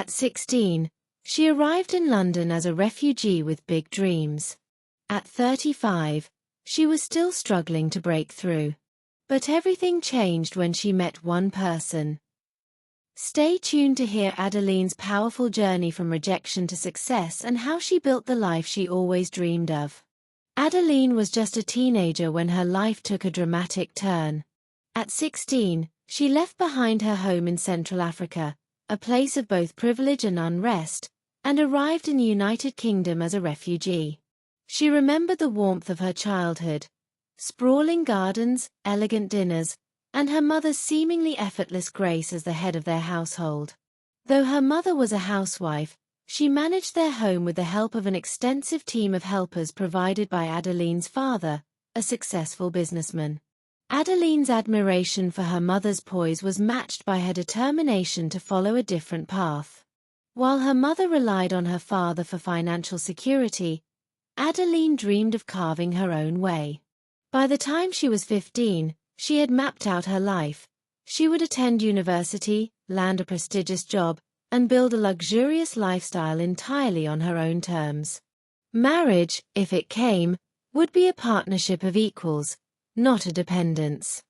At 16, she arrived in London as a refugee with big dreams. At 35, she was still struggling to break through. But everything changed when she met one person. Stay tuned to hear Adeline's powerful journey from rejection to success and how she built the life she always dreamed of. Adeline was just a teenager when her life took a dramatic turn. At 16, she left behind her home in Central Africa, a place of both privilege and unrest, and arrived in the United Kingdom as a refugee. She remembered the warmth of her childhood, sprawling gardens, elegant dinners, and her mother's seemingly effortless grace as the head of their household. Though her mother was a housewife, she managed their home with the help of an extensive team of helpers provided by Adeline's father, a successful businessman. Adeline's admiration for her mother's poise was matched by her determination to follow a different path. While her mother relied on her father for financial security, Adeline dreamed of carving her own way. By the time she was 15, she had mapped out her life. She would attend university, land a prestigious job, and build a luxurious lifestyle entirely on her own terms. Marriage, if it came, would be a partnership of equals, not a dependence.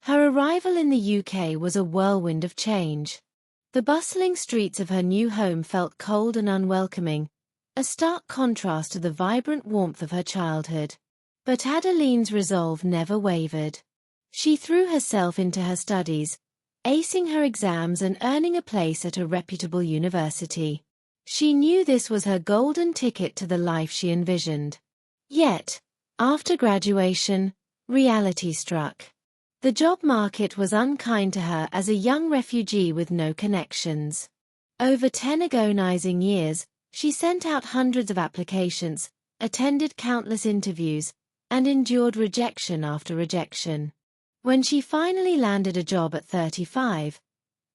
Her arrival in the UK was a whirlwind of change. The bustling streets of her new home felt cold and unwelcoming, a stark contrast to the vibrant warmth of her childhood. But Adeline's resolve never wavered. She threw herself into her studies, acing her exams and earning a place at a reputable university. She knew this was her golden ticket to the life she envisioned. Yet, after graduation, reality struck. The job market was unkind to her as a young refugee with no connections. Over 10 agonizing years, she sent out hundreds of applications, attended countless interviews, and endured rejection after rejection. When she finally landed a job at 35,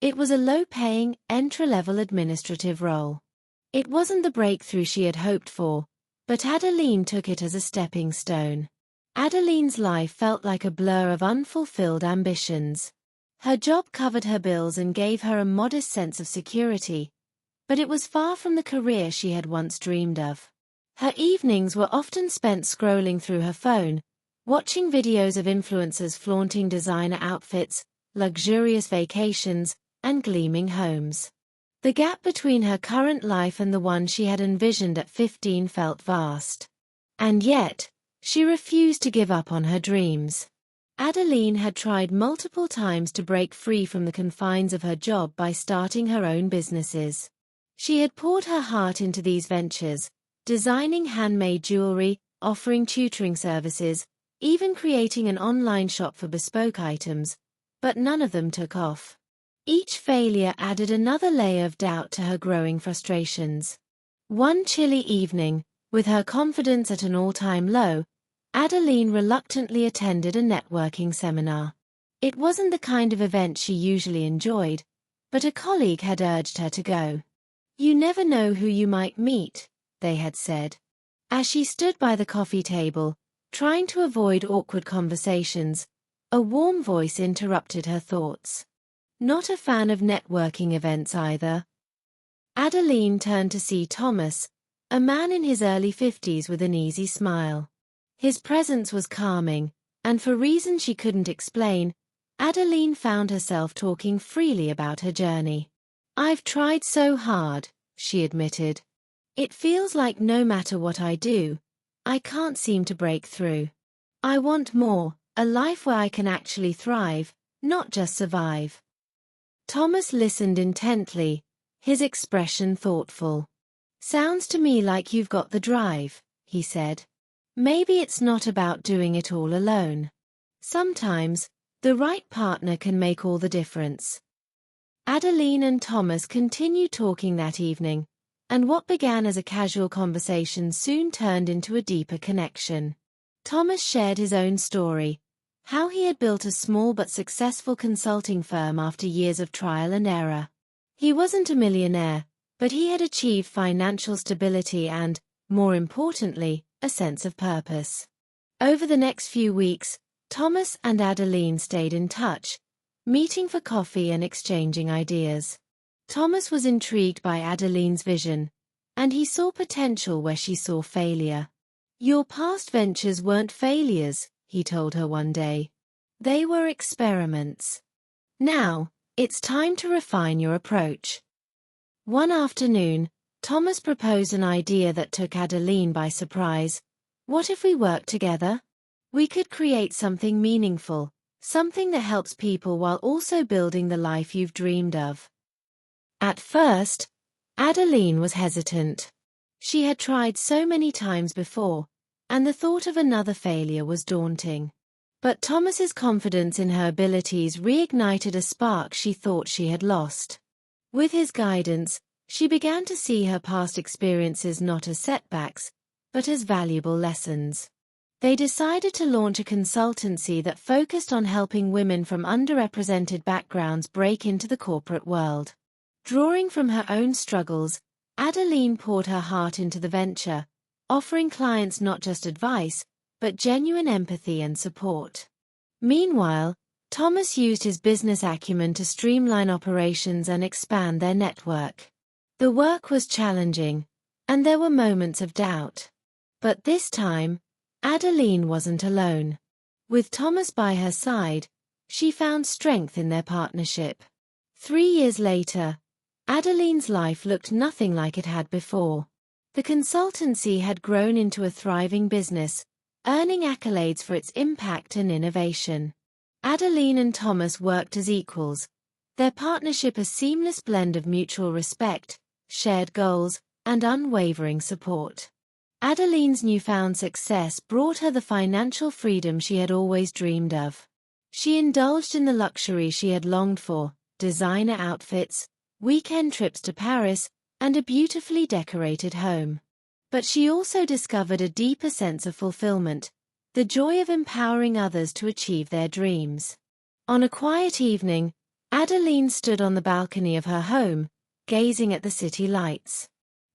it was a low-paying, entry-level administrative role. It wasn't the breakthrough she had hoped for, but Adeline took it as a stepping stone. Adeline's life felt like a blur of unfulfilled ambitions. Her job covered her bills and gave her a modest sense of security, but it was far from the career she had once dreamed of. Her evenings were often spent scrolling through her phone, watching videos of influencers flaunting designer outfits, luxurious vacations, and gleaming homes. The gap between her current life and the one she had envisioned at 15 felt vast. And yet, she refused to give up on her dreams. Adeline had tried multiple times to break free from the confines of her job by starting her own businesses. She had poured her heart into these ventures, designing handmade jewelry, offering tutoring services, even creating an online shop for bespoke items, but none of them took off. Each failure added another layer of doubt to her growing frustrations. One chilly evening, with her confidence at an all-time low, Adeline reluctantly attended a networking seminar. It wasn't the kind of event she usually enjoyed, but a colleague had urged her to go. "You never know who you might meet," they had said. As she stood by the coffee table, trying to avoid awkward conversations, a warm voice interrupted her thoughts. "Not a fan of networking events either." Adeline turned to see Thomas, a man in his early 50s with an easy smile. His presence was calming, and for reasons she couldn't explain, Adeline found herself talking freely about her journey. "I've tried so hard," she admitted. "It feels like no matter what I do, I can't seem to break through. I want more, a life where I can actually thrive, not just survive." Thomas listened intently, his expression thoughtful. "Sounds to me like you've got the drive," he said. "Maybe it's not about doing it all alone. Sometimes, the right partner can make all the difference." Adeline and Thomas continued talking that evening, and what began as a casual conversation soon turned into a deeper connection. Thomas shared his own story, how he had built a small but successful consulting firm after years of trial and error. He wasn't a millionaire, but he had achieved financial stability and, more importantly, a sense of purpose. Over the next few weeks, Thomas and Adeline stayed in touch, meeting for coffee and exchanging ideas. Thomas was intrigued by Adeline's vision, and he saw potential where she saw failure. "Your past ventures weren't failures," he told her one day. "They were experiments. Now, it's time to refine your approach." One afternoon, Thomas proposed an idea that took Adeline by surprise. "What if we worked together? We could create something meaningful, something that helps people while also building the life you've dreamed of." At first, Adeline was hesitant. She had tried so many times before, and the thought of another failure was daunting. But Thomas's confidence in her abilities reignited a spark she thought she had lost. With his guidance, she began to see her past experiences not as setbacks, but as valuable lessons. They decided to launch a consultancy that focused on helping women from underrepresented backgrounds break into the corporate world. Drawing from her own struggles, Adeline poured her heart into the venture, offering clients not just advice, but genuine empathy and support. Meanwhile, Thomas used his business acumen to streamline operations and expand their network. The work was challenging, and there were moments of doubt. But this time, Adeline wasn't alone. With Thomas by her side, she found strength in their partnership. 3 years later, Adeline's life looked nothing like it had before. The consultancy had grown into a thriving business, earning accolades for its impact and innovation. Adeline and Thomas worked as equals, their partnership a seamless blend of mutual respect, shared goals, and unwavering support. Adeline's newfound success brought her the financial freedom she had always dreamed of. She indulged in the luxury she had longed for: designer outfits, weekend trips to Paris, and a beautifully decorated home. But she also discovered a deeper sense of fulfillment, the joy of empowering others to achieve their dreams. On a quiet evening, Adeline stood on the balcony of her home, gazing at the city lights.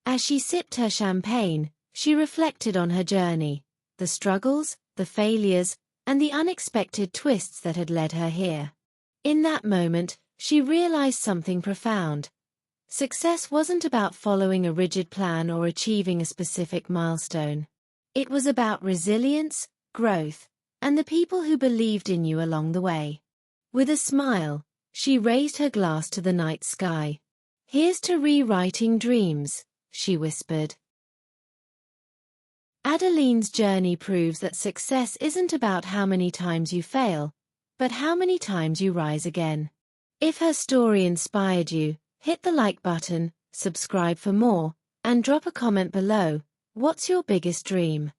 As she sipped her champagne, she reflected on her journey, the struggles, the failures, and the unexpected twists that had led her here. In that moment, she realized something profound. Success wasn't about following a rigid plan or achieving a specific milestone. It was about resilience, growth, and the people who believed in you along the way. With a smile, she raised her glass to the night sky. "Here's to rewriting dreams," she whispered. Adeline's journey proves that success isn't about how many times you fail, but how many times you rise again. If her story inspired you, hit the like button, subscribe for more, and drop a comment below. What's your biggest dream?